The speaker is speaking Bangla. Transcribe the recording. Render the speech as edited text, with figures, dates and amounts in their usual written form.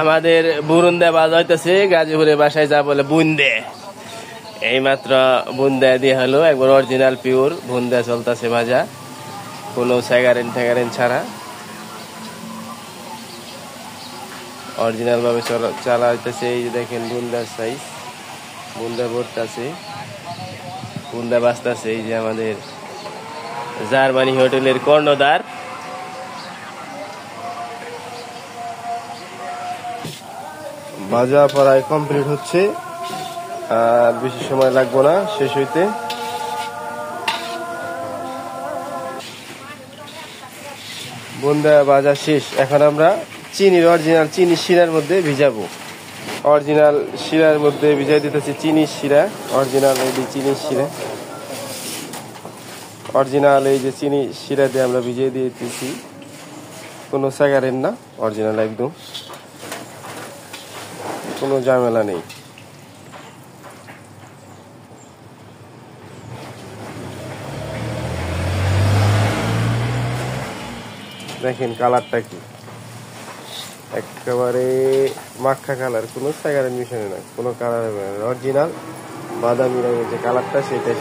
আমাদের বুরুন্দা বাজা হইতেছে, গাজীপুরে বাসায় যা বলে বুন্দে। এই মাত্র বুন্দা দিয়ে হলো, একবার অরিজিনাল পিওর বুন্দা চলতেছে ভাজা, কোনো স্যাগারেন ছাড়া অরিজিনাল ভাবে চালা হইতেছে। এই যে দেখেন বুন্দার সাইজ, বুন্দা ভরতেছে, বুন্দা বাজতেছে। এই যে আমাদের জার্মানি হোটেলের কর্ণধার। ভাজা প্রায় কমপ্লিট হচ্ছে, আর বেশি সময় লাগবে না শেষ হইতে। বুন্দা ভাজা শেষ। এখন আমরা চিনির অরিজিনাল চিনি শিরার মধ্যে ভিজাবো। অরিজিনাল শিরার মধ্যে ভিজাই দিতেছি চিনির শিরা, অরিজিনাল এই যে চিনির শিরা, অরিজিনাল এই যে চিনি শিরা দিয়ে আমরা ভিজিয়ে দিতেছি, কোনো স্যাগারের না, অরিজিনাল একদম, কোনো ঝামেলা নেই। দেখেন কালারটা কি, একেবারে মাখা কালার, কোনো স্যাগারের মিশানো না, কোনো কালার হবে না, অরিজিনাল বাদামি রঙের যে কালারটা সেটাই